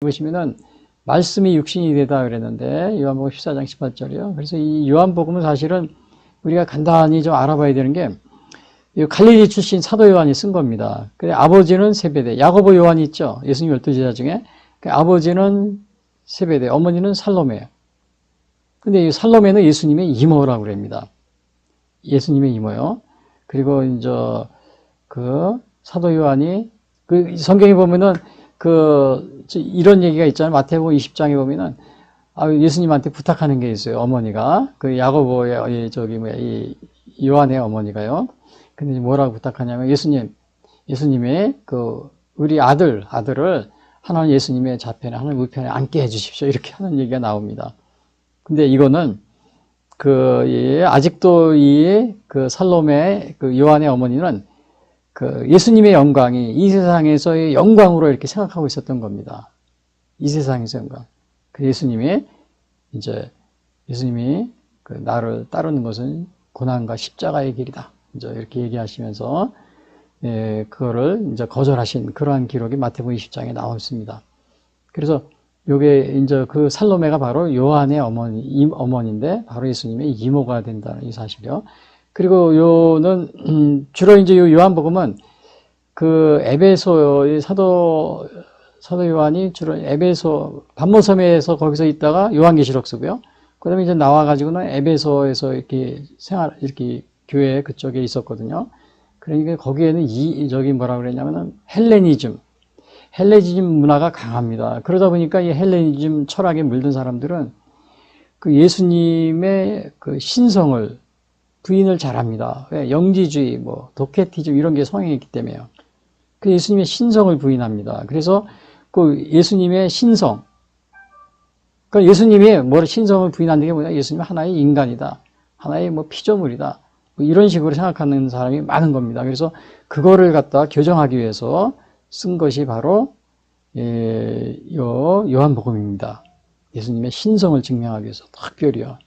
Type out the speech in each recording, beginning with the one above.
보시면은 말씀이 육신이 되다 그랬는데 요한복음 14장 18절이요. 그래서 이 요한복음은 사실은 우리가 간단히 좀 알아봐야 되는 게 갈릴리 출신 사도 요한이 쓴 겁니다. 그래 아버지는 세베대, 야고보 요한이 있죠. 예수님 12제자 중에. 아버지는 세베대, 어머니는 살로메. 근데 이 살로메는 예수님의 이모라고 그럽니다. 예수님의 이모요. 그리고 이제 그 사도 요한이 그 성경에 보면은 이런 얘기가 있잖아요. 마태복음 20장에 보면은 예수님한테 부탁하는 게 있어요. 어머니가 그 야고보의 이 요한의 어머니가요. 근데 뭐라고 부탁하냐면 예수님의 우리 아들을 하나님 예수님의 좌편에 하나님 우편에 앉게 해주십시오. 이렇게 하는 얘기가 나옵니다. 근데 이거는 아직도 그 살로메 요한의 어머니는 예수님의 영광이 이 세상에서의 영광으로 이렇게 생각하고 있었던 겁니다. 이 세상에서 영광. 예수님이 나를 따르는 것은 고난과 십자가의 길이다. 이렇게 얘기하시면서, 그거를 거절하신 그러한 기록이 마태복음 20장에 나와 있습니다. 그래서 요게 그 살로메가 바로 요한의 어머니인데, 바로 예수님의 이모가 된다는 이 사실이요. 그리고 요는, 주로 요 요한복음은 에베소의 사도 요한이 주로 에베소, 반모섬에서 거기서 있다가 요한계시록 쓰고요. 그 다음에 나와가지고는 에베소에서 이렇게 교회 그쪽에 있었거든요. 그러니까 거기에는 뭐라 그랬냐면은 헬레니즘 문화가 강합니다. 그러다 보니까 이 헬레니즘 철학에 물든 사람들은 예수님의 신성을 부인을 잘합니다. 왜? 영지주의, 도케티즘 이런 게 성행했기 때문에요. 예수님의 신성을 부인합니다. 그래서 예수님의 신성, 예수님이 신성을 부인하는 게 뭐냐? 예수님은 하나의 인간이다, 하나의 피조물이다, 이런 식으로 생각하는 사람이 많은 겁니다. 그래서 그거를 갖다 교정하기 위해서 쓴 것이 바로 요한복음입니다. 예수님의 신성을 증명하기 위해서 특별히요.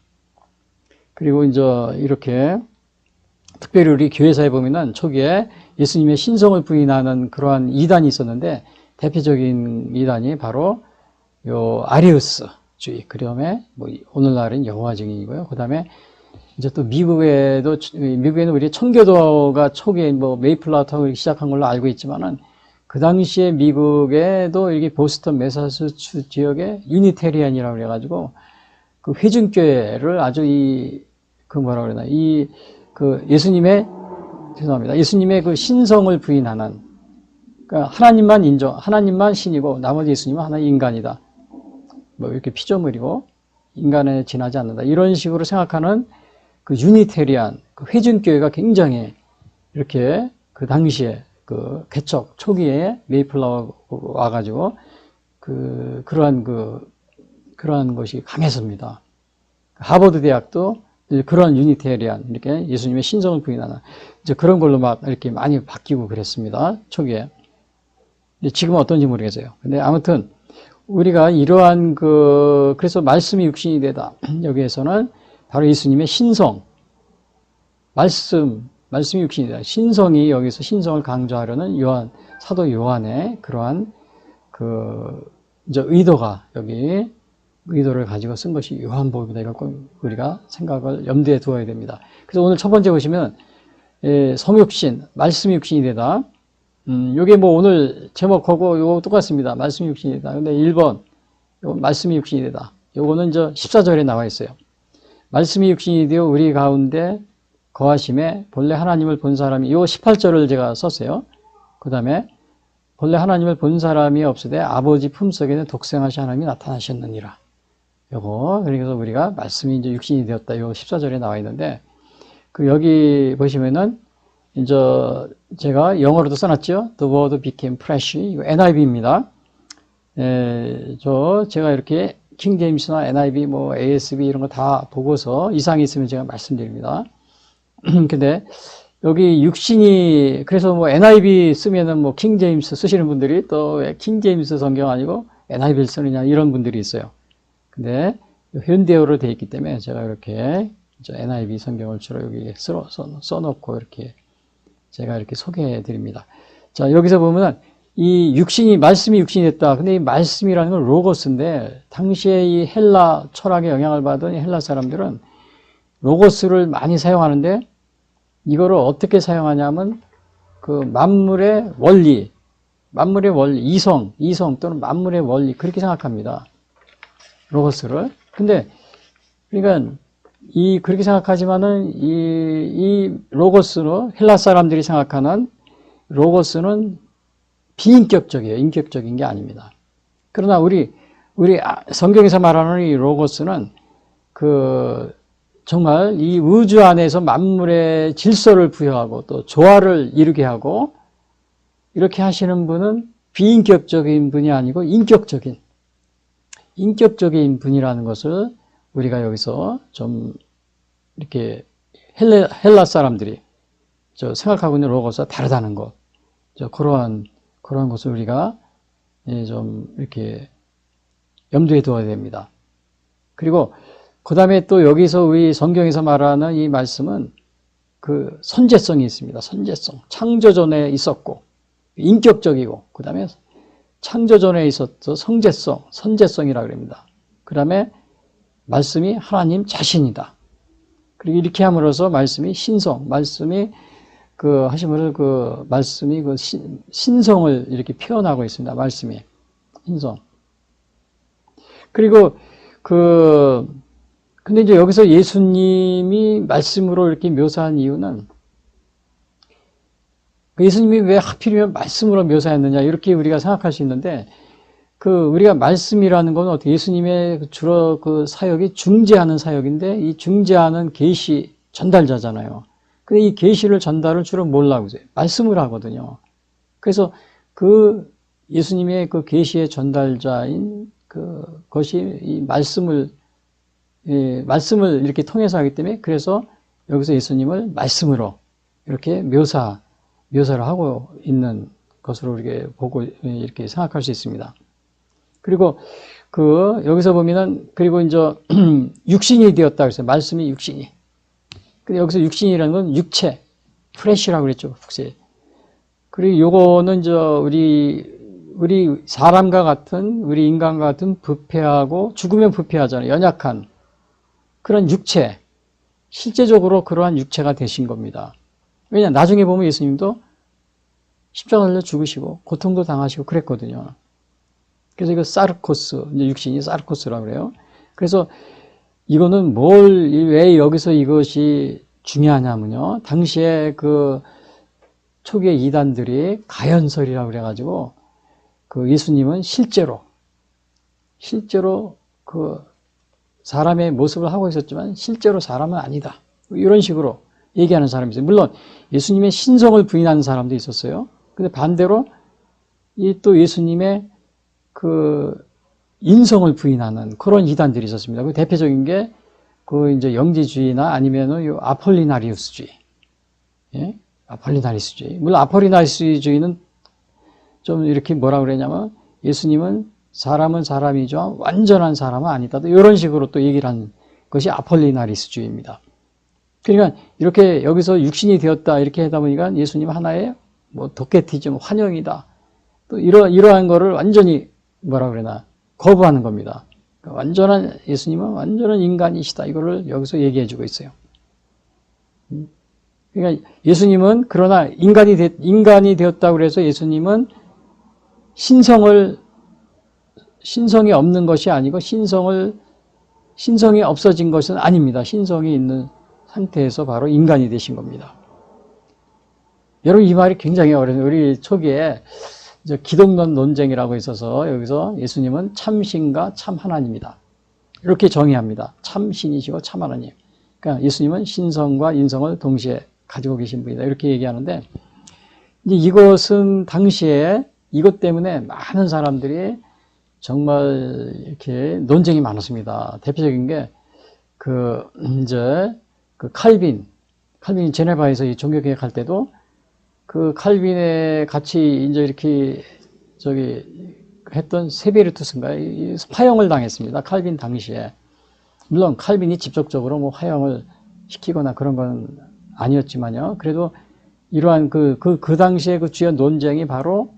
그리고 이렇게 특별히 우리 교회사에 보면은 초기에 예수님의 신성을 부인하는 그러한 이단이 있었는데 대표적인 이단이 바로 아리우스주의. 그다음에 오늘날은 여호와 증인이고요. 그다음에 또 미국에는 우리 청교도가 초기에 메이플라워타워 시작한 걸로 알고 있지만은 그 당시에 미국에도 이게 보스턴 매사추세츠 지역에 유니테리안이라고 그래가지고 회중교회를 아주 예수님의 신성을 부인하는, 하나님만 신이고 나머지 예수님은 하나의 인간이다. 이렇게 피조물이고 인간에 지나지 않는다. 이런 식으로 생각하는 유니테리안, 회중교회가 굉장히 이렇게 당시에 개척 초기에 메이플라워 와가지고 그러한 것이 강했습니다. 하버드 대학도 그런 유니테리안, 이렇게 예수님의 신성을 부인하는 그런 걸로 이렇게 많이 바뀌고 그랬습니다. 초기에. 지금은 어떤지 모르겠어요. 근데 아무튼 우리가 이러한 그래서 말씀이 육신이 되다. 여기에서는 바로 예수님의 신성, 말씀이 육신이 되다. 신성이 여기서 신성을 강조하려는 사도 요한의 그러한 의도를 가지고 쓴 것이 요한복음이다. 이걸 우리가 생각을 염두에 두어야 됩니다. 그래서 오늘 첫 번째 보시면, 성육신, 말씀이 육신이 되다. 요게 오늘 제목하고 요거 똑같습니다. 말씀이 육신이 되다. 근데 1번, 말씀이 육신이 되다. 요거는 14절에 나와 있어요. 말씀이 육신이 되어 우리 가운데 거하심에 본래 하나님을 본 사람이, 요 18절을 제가 썼어요. 그 다음에 본래 하나님을 본 사람이 없으되 아버지 품속에는 독생하신 하나님이 나타나셨느니라. 그래서 우리가 말씀이 육신이 되었다. 요 14절에 나와 있는데, 여기 보시면은, 제가 영어로도 써놨죠. The word became flesh. 이거 NIV입니다. 제가 이렇게 킹 제임스나 NIV, ASB 이런 거 다 보고서 이상이 있으면 제가 말씀드립니다. 근데, 여기 육신이, 그래서 NIV 쓰면은 킹 제임스 쓰시는 분들이 또 왜 킹 제임스 성경 아니고 NIV를 쓰느냐 이런 분들이 있어요. 근데 현대어로 되어 있기 때문에 제가 이렇게 NIV 성경을 주로 여기 써놓고 이렇게 제가 이렇게 소개해 드립니다. 자, 여기서 보면 이 육신이, 말씀이 육신이 됐다. 근데 이 말씀이라는 건 로고스인데, 당시에 이 헬라 철학의 영향을 받은 헬라 사람들은 로고스를 많이 사용하는데, 이거를 어떻게 사용하냐면, 그 만물의 원리, 이성 또는 만물의 원리, 그렇게 생각합니다. 로고스를. 근데, 그러니까, 그렇게 생각하지만은, 이 로고스로, 헬라 사람들이 생각하는 로고스는 비인격적이에요. 인격적인 게 아닙니다. 그러나 우리 성경에서 말하는 이 로고스는 정말 이 우주 안에서 만물의 질서를 부여하고 또 조화를 이루게 하고 이렇게 하시는 분은 비인격적인 분이 아니고 인격적인 분이라는 것을 우리가 여기서 좀 이렇게 헬라 사람들이 생각하고 있는 로고스와 다르다는 것, 그런 것을 우리가 좀 이렇게 염두에 두어야 됩니다. 그리고 그 다음에 또 여기서 우리 성경에서 말하는 이 말씀은 그 선제성이 있습니다. 선제성. 창조전에 있었고, 인격적이고, 그 다음에 창조전에 있었던 선제성이라고 합니다. 그 다음에 말씀이 하나님 자신이다. 그리고 이렇게 함으로써 말씀이 말씀이 신성을 이렇게 표현하고 있습니다. 말씀이. 신성. 그리고 근데 이제 여기서 예수님이 말씀으로 이렇게 묘사한 이유는 예수님이 왜 하필이면 말씀으로 묘사했느냐, 이렇게 우리가 생각할 수 있는데, 우리가 말씀이라는 건 어떻게 예수님의 주로 사역이 중재하는 사역인데, 이 중재하는 계시 전달자잖아요. 근데 이 계시를 전달을 주로 뭘로 하세요? 말씀을 하거든요. 그래서 예수님의 계시의 전달자인 것이 이 말씀을 이렇게 통해서 하기 때문에, 그래서 여기서 예수님을 말씀으로 이렇게 묘사를 하고 있는 것으로 이렇게 보고 이렇게 생각할 수 있습니다. 그리고 여기서 보면은, 그리고 이제 육신이 되었다 그랬어요. 말씀이 육신이. 근데 여기서 육신이라는 건 육체, 플래시라고 그랬죠, 혹시. 그리고 요거는 우리 사람과 같은, 우리 인간과 같은 부패하고, 죽으면 부패하잖아요. 연약한 그런 육체, 실제적으로 그러한 육체가 되신 겁니다. 왜냐, 나중에 보면 예수님도 십자가 달려 죽으시고 고통도 당하시고 그랬거든요. 그래서 이거 사르코스, 이제 육신이 사르코스라고 그래요. 그래서 이거는 왜 여기서 이것이 중요하냐면요, 당시에 초기의 이단들이 가연설이라고 그래가지고, 예수님은 실제로 사람의 모습을 하고 있었지만 실제로 사람은 아니다, 이런 식으로 얘기하는 사람이 있어요. 물론 예수님의 신성을 부인하는 사람도 있었어요. 근데 반대로 또 예수님의 인성을 부인하는 그런 이단들이 있었습니다. 그 대표적인 게 이제 영지주의나 아니면은 아폴리나리우스주의. 예? 아폴리나리스주의. 물론 아폴리나리스주의는 좀 이렇게 뭐라 그러냐면, 예수님은 사람은 사람이죠, 완전한 사람은 아니다, 이런 식으로 또 얘기를 하는 것이 아폴리나리스주의입니다. 그러니까 이렇게 여기서 육신이 되었다 이렇게 하다 보니까 예수님 하나의 도케티즘, 환영이다, 또 이러한 거를 완전히 뭐라 그러나 거부하는 겁니다. 그러니까 예수님은 완전한 인간이시다, 이거를 여기서 얘기해 주고 있어요. 그러니까 예수님은, 그러나 인간이 되었다고 그래서 예수님은 신성이 없는 것이 아니고 신성이 없어진 것은 아닙니다. 신성이 있는 상태에서 바로 인간이 되신 겁니다. 여러분, 이 말이 굉장히 어려워요. 우리 초기에 기독론 논쟁이라고 있어서 여기서 예수님은 참신과 참 하나님이다, 이렇게 정의합니다. 참신이시고 참 하나님. 그러니까 예수님은 신성과 인성을 동시에 가지고 계신 분이다, 이렇게 얘기하는데, 이제 이것은 당시에 이것 때문에 많은 사람들이 정말 이렇게 논쟁이 많았습니다. 대표적인 게 칼빈이 제네바에서 이 종교개혁할 때도 칼빈의 같이 이제 이렇게 했던 세베르투스인가, 화형을 당했습니다. 칼빈 당시에. 물론 칼빈이 직접적으로 화형을 시키거나 그런 건 아니었지만요. 그래도 이러한 그 당시에 주요 논쟁이 바로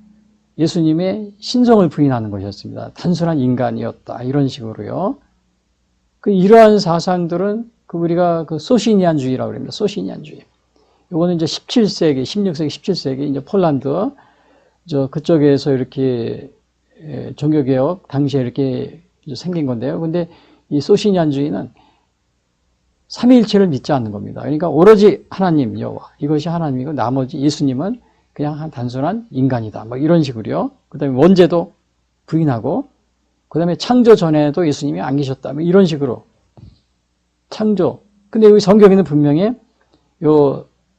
예수님의 신성을 부인하는 것이었습니다. 단순한 인간이었다. 이런 식으로요. 이러한 사상들은 우리가 소시니안주의라고 합니다. 소시니안주의. 요거는 이제 17세기, 16세기, 17세기, 이제 폴란드, 그쪽에서 이렇게 종교개혁 당시에 이렇게 생긴 건데요. 근데 이 소시니안주의는 삼위일체를 믿지 않는 겁니다. 그러니까 오로지 하나님, 여호와, 이것이 하나님이고 나머지 예수님은 그냥 한 단순한 인간이다. 뭐 이런 식으로요. 그 다음에 원죄도 부인하고, 그 다음에 창조 전에도 예수님이 안 계셨다. 뭐 이런 식으로. 창조. 근데 여기 성경에는 분명히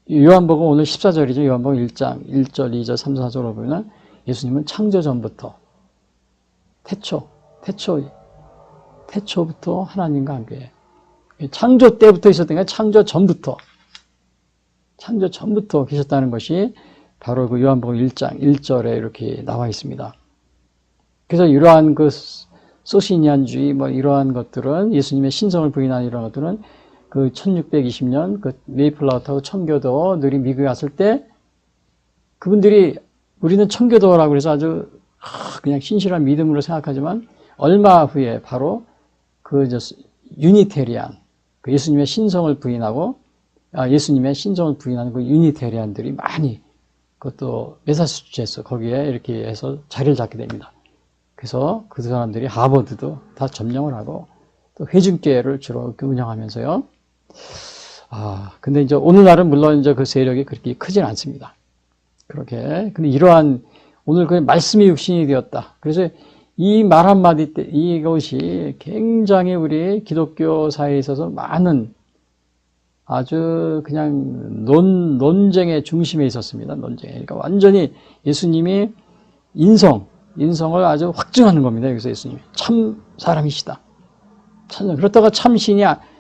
요한복음 오늘 14절이죠. 요한복음 1장 1절, 2절, 3, 4절로 보면 예수님은 창조 전부터 태초부터 하나님과 함께 창조 때부터 있었던 게 창조 전부터 계셨다는 것이 바로 그 요한복음 1장 1절에 이렇게 나와 있습니다. 그래서 이러한 소시니안주의 뭐 이러한 것들은 예수님의 신성을 부인하는 이런 것들은 1620년 메이플라워트하고 청교도들이 미국에 왔을 때 그분들이 우리는 청교도라고 해서 아주 그냥 신실한 믿음으로 생각하지만 얼마 후에 바로 유니테리안, 예수님의 신성을 부인하고 예수님의 신성을 부인하는 유니테리안들이 많이 그것도 매사추세츠 거기에 이렇게 해서 자리를 잡게 됩니다. 그래서 그 사람들이 하버드도 다 점령을 하고 또 회중교회를 주로 운영하면서요. 근데 이제 오늘날은 물론 이제 그 세력이 그렇게 크진 않습니다. 그렇게. 근데 이러한 오늘 그 말씀이 육신이 되었다. 그래서 이 말 한마디 때 이것이 굉장히 우리 기독교 사회에 있어서 많은 아주 그냥 논쟁의 중심에 있었습니다. 논쟁. 그러니까 완전히 예수님이 인성을 아주 확증하는 겁니다. 여기서 예수님이 참 사람이시다. 그렇다가 참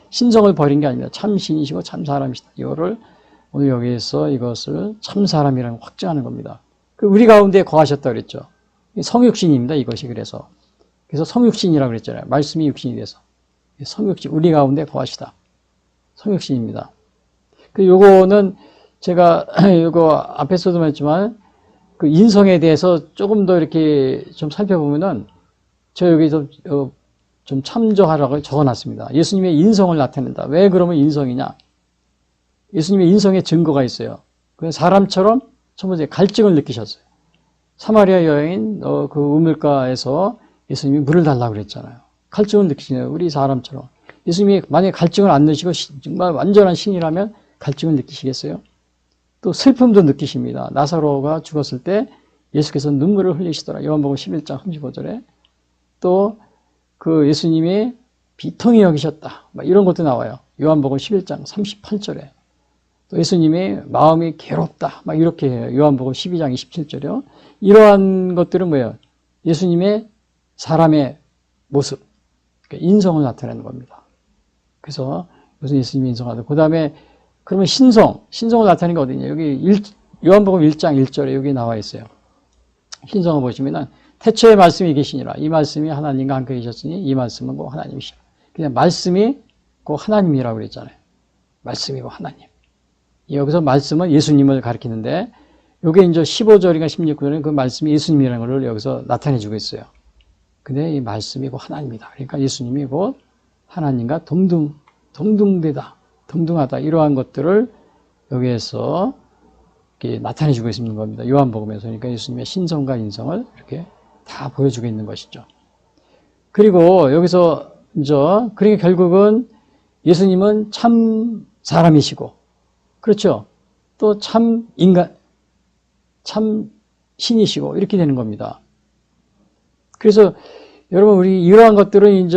신성을 버린 게 아닙니다. 참 신이시고 참 사람이시다. 이거를 오늘 여기에서 이것을 참 사람이라고 확증하는 겁니다. 우리 가운데 거하셨다 그랬죠. 성육신입니다. 이것이 그래서 성육신이라고 그랬잖아요. 말씀이 육신이 돼서 성육신 우리 가운데 거하시다. 성육신입니다. 요거는 제가 이거 앞에서도 말했지만 그 인성에 대해서 조금 더 이렇게 좀 살펴보면은 저 여기 좀 참조하라고 적어놨습니다. 예수님의 인성을 나타낸다. 왜 그러면 인성이냐? 예수님의 인성의 증거가 있어요. 사람처럼 첫 번째 갈증을 느끼셨어요. 사마리아 여인 그 우물가에서 예수님이 물을 달라고 그랬잖아요. 갈증을 느끼시네요. 우리 사람처럼. 예수님이 만약에 갈증을 안 느끼시고 정말 완전한 신이라면 갈증을 느끼시겠어요? 또 슬픔도 느끼십니다. 나사로가 죽었을 때 예수께서 눈물을 흘리시더라. 요한복음 11장 35절에 또 예수님이 비통히 여기셨다. 이런 것도 나와요. 요한복음 11장 38절에 또 예수님이 마음이 괴롭다. 이렇게 해요. 요한복음 12장 27절에요. 이러한 것들은 뭐예요? 예수님의 사람의 모습, 그러니까 인성을 나타내는 겁니다. 그래서 무슨 예수님이 인성하다. 그 다음에 그러면 신성을 나타내는 게 어디냐? 여기 요한복음 1장 1절에 여기 나와 있어요. 신성을 보시면은 태초에 말씀이 계시니라. 이 말씀이 하나님과 함께 계셨으니 이 말씀은 곧 하나님이시라. 그냥 말씀이 곧 하나님이라고 그랬잖아요. 말씀이고 하나님. 여기서 말씀은 예수님을 가리키는데 요게 이제 15절인가 16절에 그 말씀이 예수님이라는 걸 여기서 나타내 주고 있어요. 근데 이 말씀이 곧 하나님이다. 그러니까 예수님이 곧 하나님과 동등하다. 이러한 것들을 여기에서 이렇게 나타내 주고 있는 겁니다. 요한복음에서. 그러니까 예수님의 신성과 인성을 이렇게 다 보여주고 있는 것이죠. 그리고 여기서 그러니까 결국은 예수님은 참 사람이시고, 그렇죠. 또 참 신이시고, 이렇게 되는 겁니다. 그래서 여러분, 우리 이러한 것들은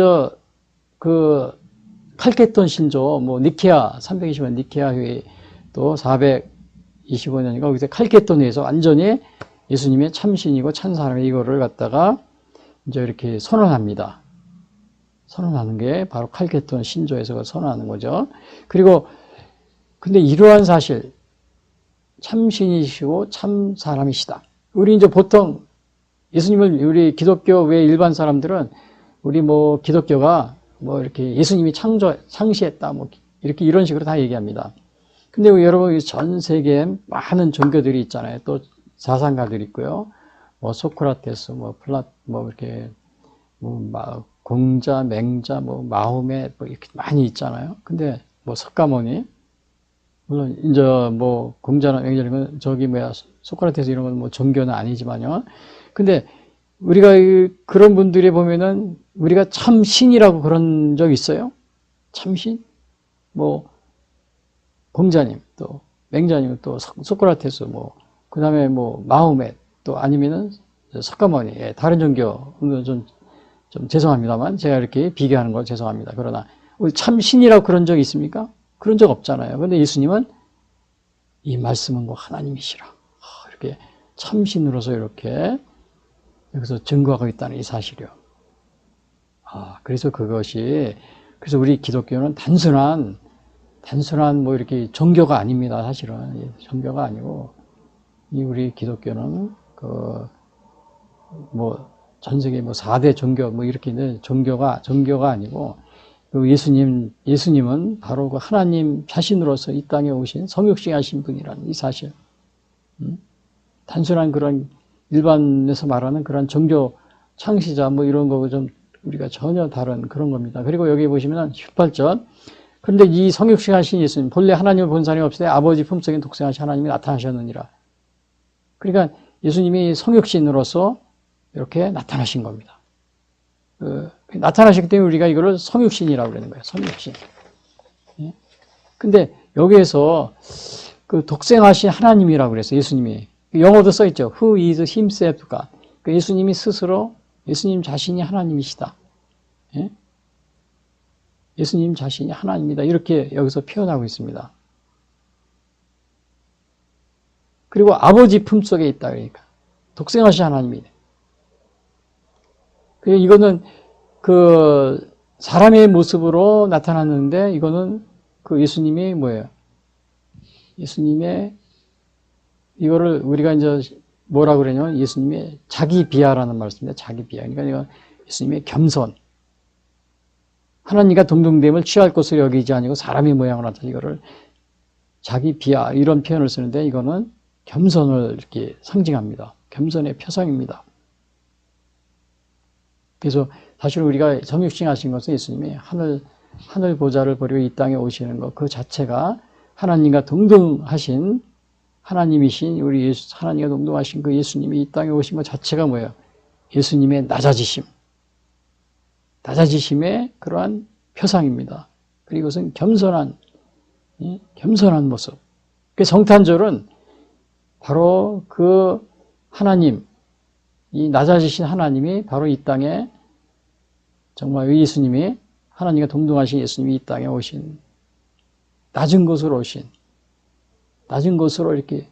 칼케톤 신조, 니케아, 325년 니케아 회의, 또 425년인가, 거기서 칼케톤에서 완전히 예수님의 참신이고 참사람의 이거를 갖다가 이렇게 선언합니다. 선언하는 게 바로 칼케톤 신조에서 선언하는 거죠. 그리고, 근데 이러한 사실, 참신이시고 참사람이시다. 우리 보통 예수님을 우리 기독교 외 일반 사람들은 우리 기독교가 이렇게 예수님이 창시했다. 이렇게 이런 식으로 다 얘기합니다. 근데 여러분 전 세계에 많은 종교들이 있잖아요. 또 사상가들이 있고요. 뭐 소크라테스, 뭐 이렇게 공자, 맹자, 뭐 마호메 뭐 이렇게 많이 있잖아요. 근데 뭐 석가모니, 물론 이제 뭐 공자나 맹자 이런 건 저기 소크라테스 이런 건 뭐 종교는 아니지만요. 근데 우리가 그런 분들이 보면은 우리가 참 신이라고 그런 적 있어요? 참신? 뭐 공자님, 또 맹자님, 또 소크라테스, 뭐 그다음에 뭐 마호메, 또 아니면은 석가모니, 예, 다른 종교 좀 죄송합니다만 제가 이렇게 비교하는 거 죄송합니다. 그러나 참 신이라고 그런 적 있습니까? 그런 적 없잖아요. 근데 예수님은 이 말씀은 뭐 하나님이시라 이렇게 참신으로서 이렇게 여기서 증거하고 있다는 이 사실이요. 그래서 그래서 우리 기독교는 단순한 뭐 이렇게 종교가 아닙니다. 사실은 종교가 아니고 이 우리 기독교는 전 세계 4대 종교 이렇게 있는 종교가 아니고 그 예수님은 바로 그 하나님 자신으로서 이 땅에 오신 성육신하신 분이라는 이 사실. 단순한 그런 일반에서 말하는 그런 종교 창시자 이런 거고 좀 우리가 전혀 다른 그런 겁니다. 그리고 여기 보시면 18절. 그런데 이 성육신하신 예수님 본래 하나님을 본 사람이 없을 때 아버지 품속에 독생하신 하나님이 나타나셨느니라. 그러니까 예수님이 성육신으로서 이렇게 나타나신 겁니다. 나타나셨기 때문에 우리가 이거를 성육신이라고 그러는 거예요. 성육신. 예? 근데 여기에서 그 독생하신 하나님이라고 그랬어요. 예수님이. 영어도 써있죠. Who is himself God. 그러니까 예수님이 스스로, 예수님 자신이 하나님이시다. 예? 예수님 자신이 하나님이다. 이렇게 여기서 표현하고 있습니다. 그리고 아버지 품속에 있다. 그러니까. 독생하신 하나님이네. 이거는 그 사람의 모습으로 나타났는데 이거는 그 예수님이 뭐예요? 예수님의 이거를 우리가 이제 뭐라 그러냐면 예수님의 자기 비하라는 말씀입니다. 자기 비하. 그러니까 이건 예수님의 겸손. 하나님과 동등됨을 취할 것으로 여기지 아니고 사람의 모양으로 나타나 이거를 자기 비하 이런 표현을 쓰는데 이거는 겸손을 이렇게 상징합니다. 겸손의 표상입니다. 그래서 사실 우리가 성육신 하신 것은 예수님이 하늘 보좌를 버리고 이 땅에 오시는 것 그 자체가 하나님과 동등하신 하나님이신 우리 하나님과 동등하신 그 예수님이 이 땅에 오신 것 자체가 뭐예요? 예수님의 낮아지심의 그러한 표상입니다. 그리고 이것은 겸손한 모습. 그 성탄절은 바로 그 하나님, 이 낮아지신 하나님이 바로 이 땅에 정말 예수님이 하나님과 동등하신 예수님이 이 땅에 오신 낮은 곳으로 이렇게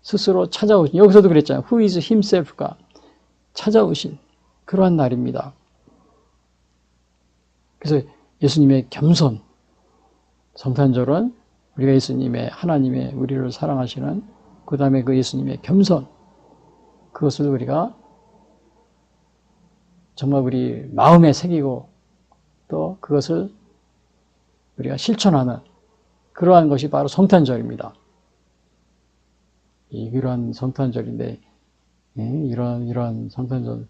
스스로 찾아오신 여기서도 그랬잖아요. Who is himself가 찾아오신 그러한 날입니다. 그래서 예수님의 겸손 성탄절은 우리가 예수님의 하나님의 우리를 사랑하시는 그 다음에 그 예수님의 겸손 그것을 우리가 정말 우리 마음에 새기고 또 그것을 우리가 그러한 것이 바로 성탄절입니다. 이런 성탄절인데 이런 성탄절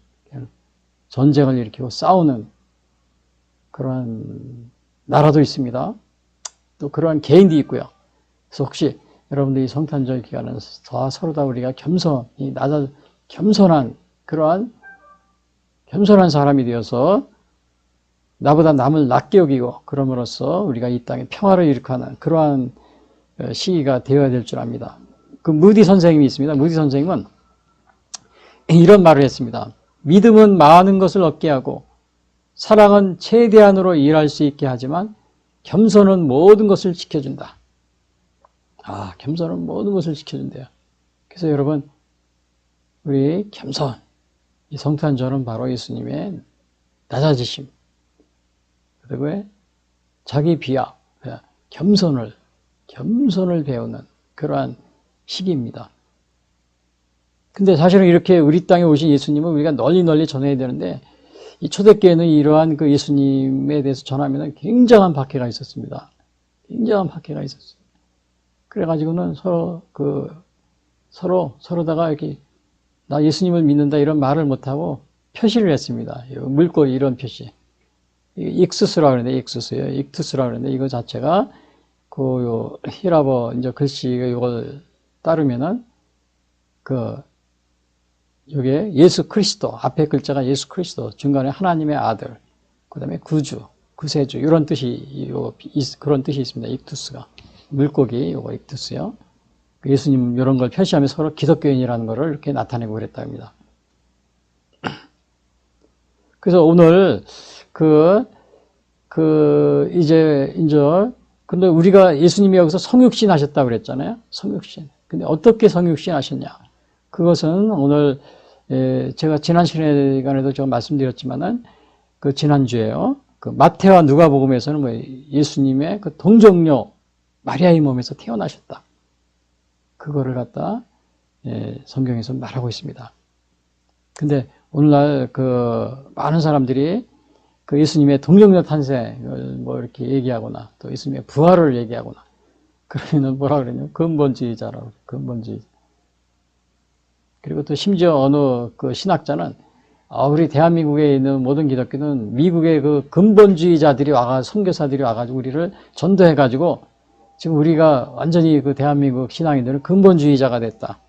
전쟁을 일으키고 싸우는 그러한 나라도 있습니다. 또 그러한 개인도 있고요. 그래서 혹시 여러분들이 성탄절 기간은 서로 다 우리가 겸손한 사람이 되어서 나보다 남을 낮게 여기고 그럼으로써 우리가 이 땅에 평화를 일으켜하는 그러한 시기가 되어야 될 줄 압니다. 그 무디 선생님이 있습니다. 무디 선생님은 이런 말을 했습니다. 믿음은 많은 것을 얻게 하고 사랑은 최대한으로 일할 수 있게 하지만 겸손은 모든 것을 지켜준다. 겸손은 모든 것을 지켜준대요. 그래서 여러분 우리 겸손 이 성탄절은 바로 예수님의 낮아지심 그리고 자기 비하 겸손을 배우는 그러한 시기입니다. 근데 사실은 이렇게 우리 땅에 오신 예수님은 우리가 널리 전해야 되는데 이 초대교회는 이러한 그 예수님에 대해서 전하면 굉장한 박해가 있었습니다. 굉장한 박해가 있었어요. 그래가지고는 서로다가 이렇게 나 예수님을 믿는다 이런 말을 못하고 표시를 했습니다. 물고기 이런 표시. 익수스라고 그러는데, 익수스예요. 익투스라고 그러는데, 이거 자체가 그 히라버 이제 글씨 이걸 따르면은 요게 예수 그리스도, 앞에 글자가 예수 그리스도, 중간에 하나님의 아들, 그 다음에 구주, 구세주, 이런 뜻이, 그런 뜻이 있습니다. 익투스가. 물고기, 요거 익투스요. 예수님 이런 걸 표시하면서 서로 기독교인이라는 거를 이렇게 나타내고 그랬다 합니다. 그래서 오늘 이제, 근데 우리가 예수님이 여기서 성육신 하셨다고 그랬잖아요. 성육신. 근데 어떻게 성육신 하셨냐. 그것은 오늘, 제가 지난 시간에도 제가 말씀드렸지만은, 그 지난주에요. 그 마태와 누가복음에서는 뭐 예수님의 그 동정녀 마리아의 몸에서 태어나셨다. 그거를 갖다, 성경에서 말하고 있습니다. 근데 오늘날 많은 사람들이 그 예수님의 동정녀 탄생을 뭐 이렇게 얘기하거나 또 예수님의 부활을 얘기하거나 그러면은 뭐라 그러냐면 근본주의자라고, 근본주의. 그리고 또 심지어 어느 그 신학자는 우리 대한민국에 있는 모든 기독교는 미국의 그 근본주의자들이 선교사들이 와가지고 우리를 전도해가지고 지금 우리가 완전히 그 대한민국 신앙인들은 근본주의자가 됐다.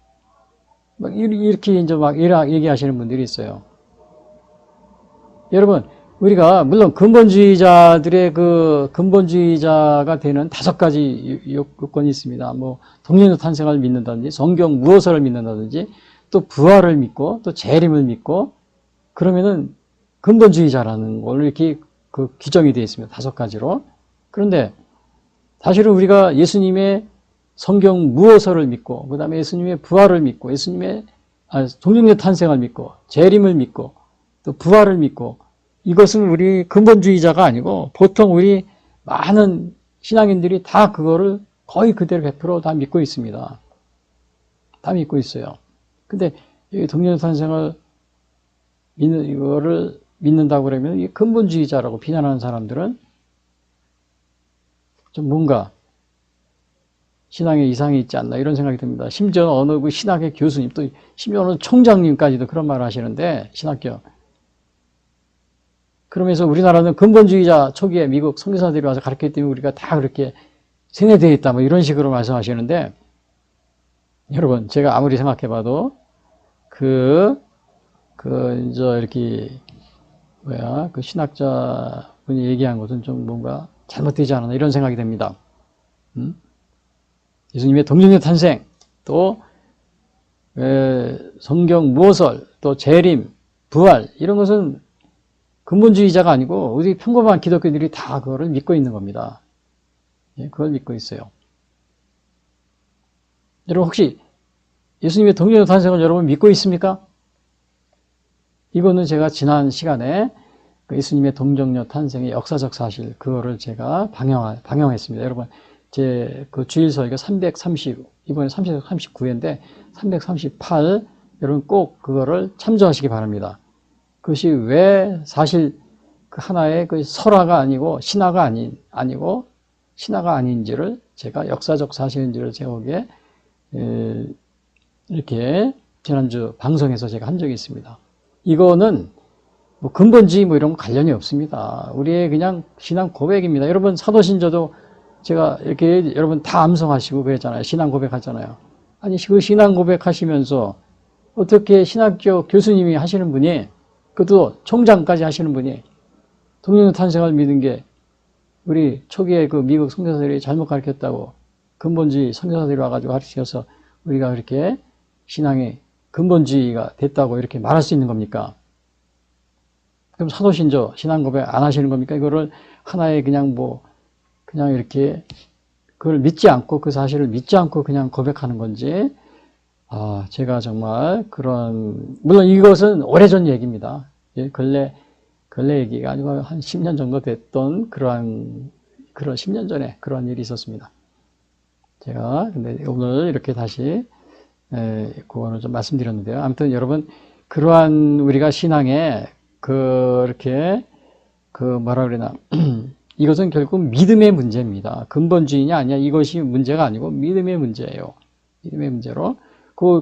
막 이렇게 이제 막 얘기하시는 분들이 있어요. 여러분, 우리가 물론 근본주의자들의 그 근본주의자가 되는 5가지 요건이 있습니다. 뭐 동정녀 탄생을 믿는다든지, 성경 무호설을 믿는다든지, 또 부활을 믿고, 또 재림을 믿고, 그러면은 근본주의자라는 걸로 이렇게 그 규정이 되어 있습니다. 5가지로. 그런데 사실은 우리가 예수님의 성경 무호설을 믿고, 그 다음에 예수님의 부활을 믿고, 예수님의 동정녀 탄생을 믿고, 재림을 믿고, 또 부활을 믿고, 이것은 우리 근본주의자가 아니고 보통 우리 많은 신앙인들이 다 그거를 거의 그대로 100% 다 믿고 있습니다. 다 믿고 있어요. 근데 이 동정녀 탄생을 이거를 믿는다고 그러면 이 근본주의자라고 비난하는 사람들은 좀 뭔가 신앙에 이상이 있지 않나 이런 생각이 듭니다. 심지어 어느 그 신학의 교수님, 또 심지어 어느 총장님까지도 그런 말을 하시는데, 신학교. 그러면서 우리나라는 근본주의자 초기에 미국 선교사들이 와서 가르쳤기 때문에 우리가 다 그렇게 세뇌되어 있다, 뭐 이런 식으로 말씀하시는데, 여러분, 제가 아무리 생각해봐도 이렇게 그 신학자 분이 얘기한 것은 좀 뭔가 잘못되지 않았나 이런 생각이 됩니다. 예수님의 동정녀 탄생, 또 성경 무호설, 또 재림, 부활 이런 것은 근본주의자가 아니고 우리 평범한 기독교인들이 다 그거를 믿고 있는 겁니다. 그걸 믿고 있어요. 여러분 혹시 예수님의 동정녀 탄생을 여러분 믿고 있습니까? 이거는 제가 지난 시간에 예수님의 동정녀 탄생의 역사적 사실, 그거를 제가 방영했습니다. 여러분, 제 그 주일서기가 이번에 339회인데 338, 여러분 꼭 그거를 참조하시기 바랍니다. 그것이 왜 사실 그 하나의 그 설화가 아니고 신화가 아니고 신화가 아닌지를 제가 역사적 사실인지를 제목에 이렇게 지난주 방송에서 제가 한 적이 있습니다. 이거는 뭐 근본주의 뭐 이런 거 관련이 없습니다. 우리의 그냥 신앙 고백입니다. 여러분 사도신조도 제가 이렇게 여러분 다 암송하시고 그랬잖아요. 신앙 고백하잖아요. 아니 그 신앙 고백하시면서 어떻게 신학교 교수님이 하시는 분이, 그것도 총장까지 하시는 분이 동정녀 탄생을 믿은 게 우리 초기에 그 미국 선교사들이 잘못 가르쳤다고 근본주의 선교사들이 와가지고 가르쳐서 우리가 그렇게 신앙의 근본주의가 됐다고 이렇게 말할 수 있는 겁니까? 그럼 사도신조 신앙 고백 안 하시는 겁니까? 이거를 하나의 그냥 이렇게 그걸 믿지 않고, 그 사실을 믿지 않고 그냥 고백하는 건지, 제가 정말 물론 이것은 오래전 얘기입니다. 근래 얘기가 아니고 한 10년 정도 됐던 그런 10년 전에 그런 일이 있었습니다. 제가 근데 오늘 이렇게 다시 그거는 좀 말씀드렸는데요. 아무튼 여러분, 그러한 우리가 신앙에 그렇게 뭐라 그러나 이것은 결국 믿음의 문제입니다. 근본주의냐 아니냐 이것이 문제가 아니고 믿음의 문제예요. 믿음의 문제로.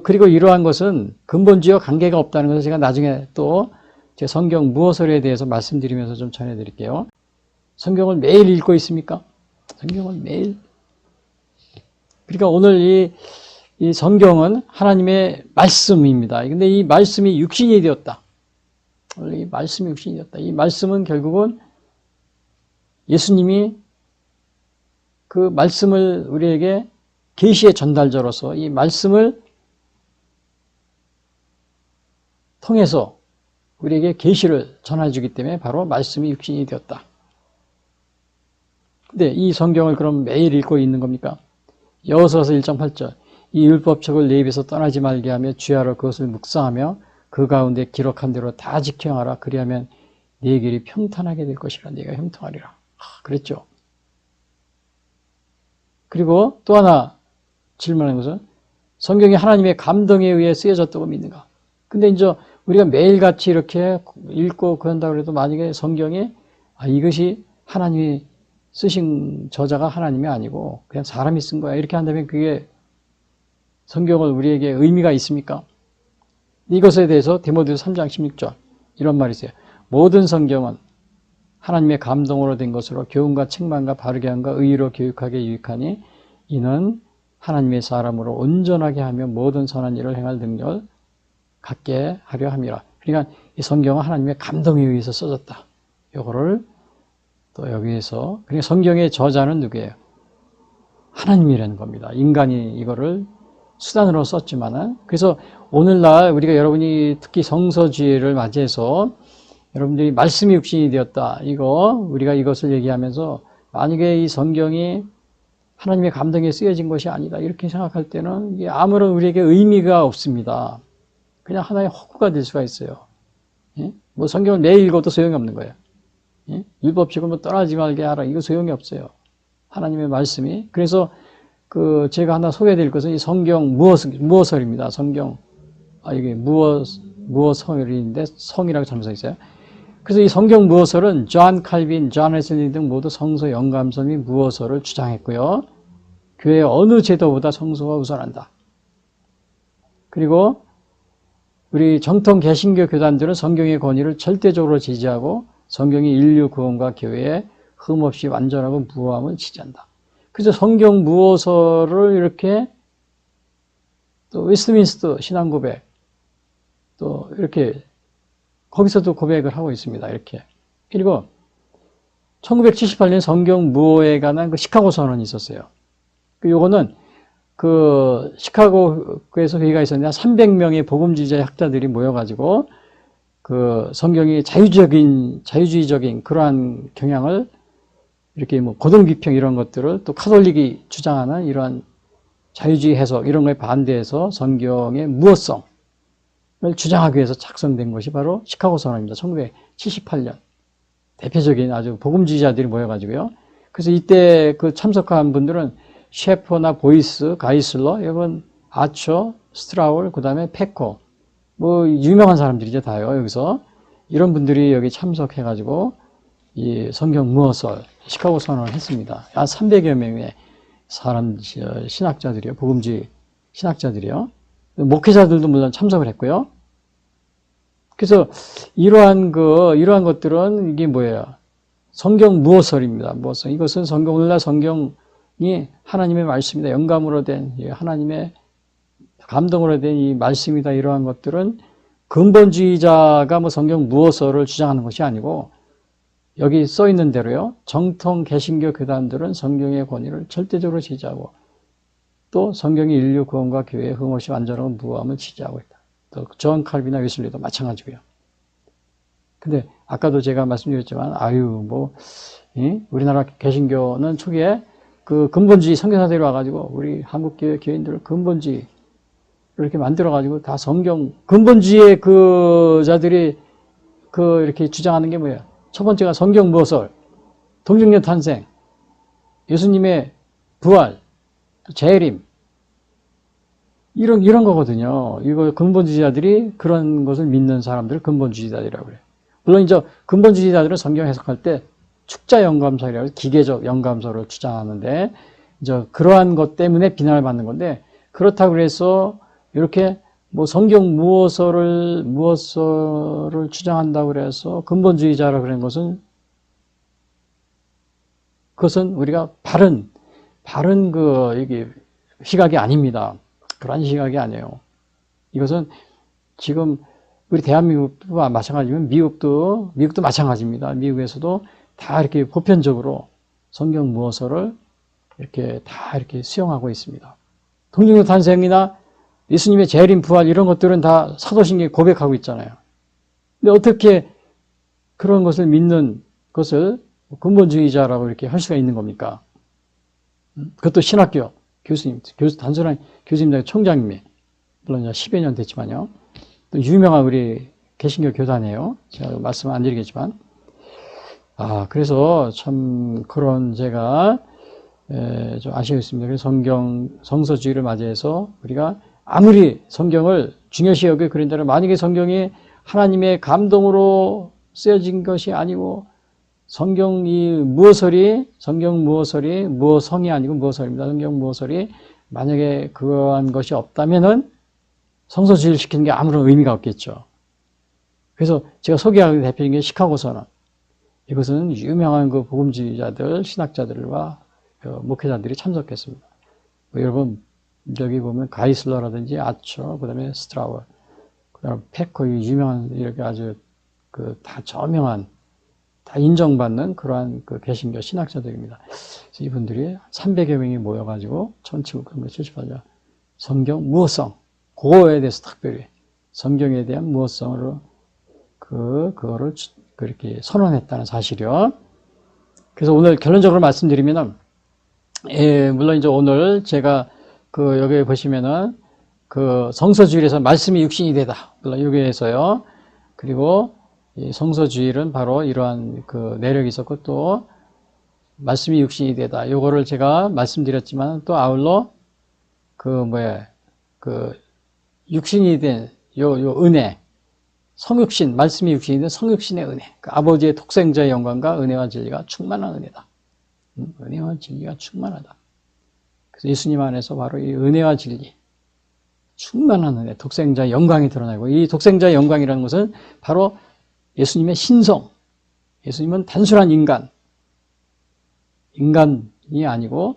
그리고 이러한 것은 근본주의와 관계가 없다는 것을 제가 나중에 또 제 성경 무어설에 대해서 말씀드리면서 좀 전해드릴게요. 성경을 매일 읽고 있습니까? 성경을 매일. 그러니까 오늘 이 성경은 하나님의 말씀입니다. 근데 이 말씀이 육신이 되었다. 원래 이 말씀이 육신이 되었다. 이 말씀은 결국은 예수님이 그 말씀을 우리에게 계시의 전달자로서 이 말씀을 통해서 우리에게 계시를 전해주기 때문에 바로 말씀이 육신이 되었다. 근데 이 성경을 그럼 매일 읽고 있는 겁니까? 여호수아서 1장 8절 이 율법책을 내 입에서 떠나지 말게 하며 주야로 그것을 묵상하며 그 가운데 기록한 대로 다 지켜 행하라. 그리하면 네 길이 평탄하게 될 것이라. 네가 형통하리라. 그랬죠. 그리고 또 하나 질문하는 것은 성경이 하나님의 감동에 의해 쓰여졌다고 믿는가? 근데 이제 우리가 매일같이 이렇게 읽고 그런다고 해도 만약에 성경에 이것이 하나님이 쓰신 저자가 하나님이 아니고 그냥 사람이 쓴 거야. 이렇게 한다면 그게 성경을 우리에게 의미가 있습니까? 이것에 대해서 디모데후서 3장 16절 이런 말이 있어요. 모든 성경은 하나님의 감동으로 된 것으로 교훈과 책망과 바르게 함과 의로 교육하게 유익하니 이는 하나님의 사람으로 온전하게 하며 모든 선한 일을 행할 능력을 갖게 하려 함이라. 그러니까 이 성경은 하나님의 감동에 의해서 써졌다. 이거를 또 여기에서 그러니까 성경의 저자는 누구예요? 하나님이라는 겁니다. 인간이 이거를 수단으로 썼지만은 그래서 오늘날 우리가 여러분이 특히 성서주의를 맞이해서 여러분들이 말씀이 육신이 되었다. 우리가 이것을 얘기하면서 만약에 이 성경이 하나님의 감동에 쓰여진 것이 아니다. 이렇게 생각할 때는 이게 아무런 우리에게 의미가 없습니다. 그냥 하나의 허구가 될 수가 있어요. 예? 뭐 성경을 매일 읽어도 소용이 없는 거예요. 예? 율법책을 뭐 떠나지 말게 하라. 이거 소용이 없어요. 하나님의 말씀이. 그래서 제가 하나 소개해드릴 것은 이 성경 무어설입니다. 성경, 이게 무어설인데 성이라고 잘못 써 있어요. 그래서 이 성경 무어설은 존 칼빈, 존 웨슬리 등 모두 성서 영감서 및 무어설을 주장했고요. 교회 어느 제도보다 성서가 우선한다. 그리고 우리 정통 개신교 교단들은 성경의 권위를 절대적으로 지지하고 성경이 인류 구원과 교회에 흠없이 완전하고 무함을 지지한다. 그래서 성경 무어설을 이렇게 또 웨스트민스터 신앙고백 또 이렇게 거기서도 고백을 하고 있습니다. 이렇게. 그리고 1978년 성경 무어에 관한 시카고 선언이 있었어요. 요거는 시카고에서 회의가 있었는데 300명의 복음주의자 학자들이 모여가지고 성경이 자유주의적인 그러한 경향을 이렇게 고등비평 이런 것들을 또 카톨릭이 주장하는 이러한 자유주의 해석 이런 거에 반대해서 성경의 무어성을 주장하기 위해서 작성된 것이 바로 시카고 선언입니다. 1978년. 대표적인 아주 복음주의자들이 모여가지고요. 그래서 이때 참석한 분들은 셰퍼나 보이스, 가이슬러, 이건 아처, 스트라울, 그 다음에 페코, 유명한 사람들이죠, 다요, 여기서. 이런 분들이 여기 참석해가지고, 이 성경 무어설, 시카고 선언을 했습니다. 한 300여 명의 신학자들이요, 복음주의 신학자들이요. 목회자들도 물론 참석을 했고요. 그래서 이러한 것들은 이게 뭐예요? 성경 무어설입니다. 무어설. 이것은 오늘날 성경이 하나님의 말씀이다. 영감으로 된, 하나님의 감동으로 된 이 말씀이다. 이러한 것들은 근본주의자가 성경 무어설을 주장하는 것이 아니고 여기 써 있는 대로요. 정통 개신교 교단들은 성경의 권위를 절대적으로 지지하고 또 성경이 인류 구원과 교회의 흠없이 완전하고 무함을 지지하고 있다. 또 존 칼빈이나 웨슬리도 마찬가지고요. 근데 아까도 제가 말씀드렸지만 우리나라 개신교는 초기에 근본주의 선교사들이 와가지고 우리 한국교회 교인들을 근본주의 이렇게 만들어가지고 다 성경 근본주의의 자들이 이렇게 주장하는 게 뭐예요? 첫 번째가 성경 무어설, 동정녀 탄생, 예수님의 부활, 재림 이런 거거든요. 이거 근본주의자들이 그런 것을 믿는 사람들을 근본주의자들이라고 그래요. 물론 이제 근본주의자들은 성경 해석할 때 축자 영감서라고 해서 기계적 영감서를 주장하는데 이제 그러한 것 때문에 비난을 받는 건데 그렇다고 해서 이렇게 뭐 성경 무엇서를 주장한다고 그래서 근본주의자라 그런 것은 그것은 우리가 바른 이게 시각이 아닙니다. 그런 시각이 아니에요. 이것은 지금 우리 대한민국도 마찬가지면 미국도 마찬가지입니다. 미국에서도 다 이렇게 보편적으로 성경 무엇서를 이렇게 다 이렇게 수용하고 있습니다. 동정녀 탄생이나 예수님의 재림, 부활 이런 것들은 다 사도신경에 고백하고 있잖아요. 근데 어떻게 그런 것을 믿는 것을 근본주의자라고 이렇게 할 수가 있는 겁니까? 그것도 신학교 단순한 교수님들 총장님이 물론 이제 10여 년 됐지만요. 또 유명한 우리 개신교 교단이에요. 제가 말씀 안 드리겠지만. 그래서 참 그런 제가 좀 아쉬웠습니다. 그래서 성서주의를 맞이해서 우리가 아무리 성경을 중요시 여겨 그런다면 만약에 성경이 하나님의 감동으로 쓰여진 것이 아니고 성경 무어설이 무어성이 아니고 무어설입니다. 성경 무어설이 만약에 그러한 것이 없다면은 성서주의를 시키는 게 아무런 의미가 없겠죠. 그래서 제가 소개하는 대표적인 게 시카고서는 이것은 유명한 그 복음주의자들, 신학자들과 목회자들이 참석했습니다. 여러분 여기 보면 가이슬러라든지 아처, 그다음에 스트라워, 그다음에 페커 유명한 이렇게 아주 다 저명한 다 인정받는 그러한 개신교 신학자들입니다. 그래서 이분들이 300여 명이 모여가지고 1778년 성경 무엇성 그거에 대해서 특별히 성경에 대한 무엇성으로 그거를 그렇게 선언했다는 사실이요. 그래서 오늘 결론적으로 말씀드리면은 물론 이제 오늘 제가 여기 보시면은 성서주의에서 말씀이 육신이 되다. 물론 여기에서요. 그리고 이 성서주의는 바로 이러한 내력이 있었고 또 말씀이 육신이 되다. 요거를 제가 말씀드렸지만 또 아울러 육신이 된 요 은혜, 성육신, 말씀이 육신이 된 성육신의 은혜. 아버지의 독생자의 영광과 은혜와 진리가 충만한 은혜다. 은혜와 진리가 충만하다. 그래서 예수님 안에서 바로 이 은혜와 진리, 충만한 은혜, 독생자의 영광이 드러나고 이 독생자의 영광이라는 것은 바로 예수님의 신성, 예수님은 단순한 인간이 아니고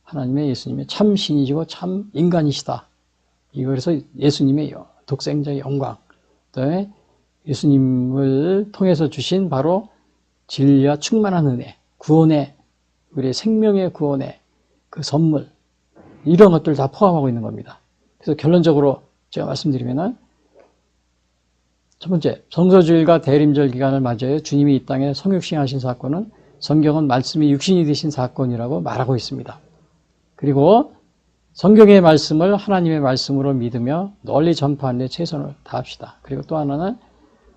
하나님의 예수님의 참 신이시고 참 인간이시다. 그래서 예수님의 독생자의 영광, 그다음에 예수님을 통해서 주신 바로 진리와 충만한 은혜, 구원의 우리의 생명의 구원의 그 선물 이런 것들 다 포함하고 있는 겁니다. 그래서 결론적으로 제가 말씀드리면은 첫 번째, 성서주일과 대림절 기간을 맞이해 주님이 이 땅에 성육신하신 사건은 성경은 말씀이 육신이 되신 사건이라고 말하고 있습니다. 그리고 성경의 말씀을 하나님의 말씀으로 믿으며 널리 전파하는 데 최선을 다합시다. 그리고 또 하나는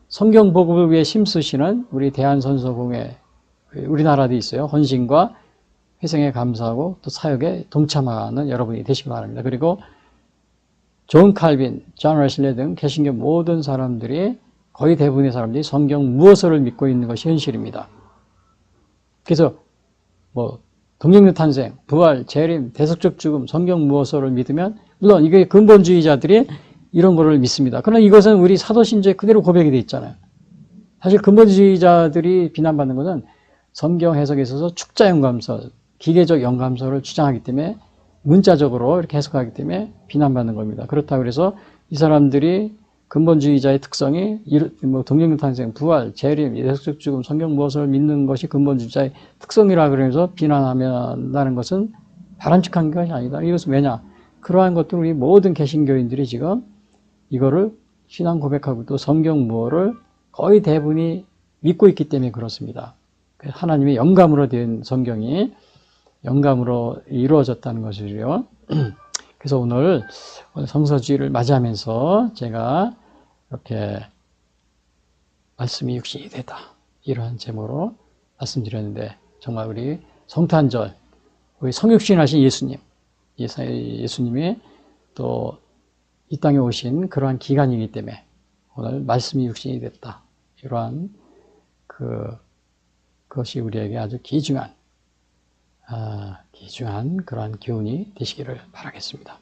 성경 복음을 위해 힘쓰시는 우리 대한선서공회 우리나라도 있어요. 헌신과 회생에 감사하고 또 사역에 동참하는 여러분이 되시기 바랍니다. 그리고 존 칼빈, 존 웨슬리 등 개신교 모든 사람들이 거의 대부분의 사람들이 성경 무엇을 믿고 있는 것이 현실입니다. 그래서 동정녀 탄생, 부활, 재림, 대속적 죽음, 성경 무엇을 믿으면 물론 이게 근본주의자들이 이런 거를 믿습니다. 그러나 이것은 우리 사도신조에 그대로 고백이 되어 있잖아요. 사실 근본주의자들이 비난받는 것은 성경 해석에 있어서 축자 영감서, 기계적 영감서를 주장하기 때문에 문자적으로 이렇게 해석하기 때문에 비난받는 겁니다. 그렇다고 해서 이 사람들이 근본주의자의 특성이 동정녀 탄생, 부활, 재림, 대속적 죽음, 성경 무엇을 믿는 것이 근본주의자의 특성이라 그러면서 비난한다는 것은 바람직한 것이 아니다. 이것은 왜냐? 그러한 것들 우리 모든 개신교인들이 지금 이거를 신앙 고백하고 또 성경 무엇을 거의 대부분이 믿고 있기 때문에 그렇습니다. 하나님의 영감으로 된 성경이 영감으로 이루어졌다는 것이죠. 그래서 오늘 성서주의를 맞이하면서 제가 이렇게 말씀이 육신이 되다 이러한 제목으로 말씀드렸는데 정말 우리 성탄절 우리 성육신하신 예수님이 또 이 땅에 오신 그러한 기간이기 때문에 오늘 말씀이 육신이 됐다 이러한 그것이 우리에게 아주 귀중한 그러한 교훈이 되시기를 바라겠습니다.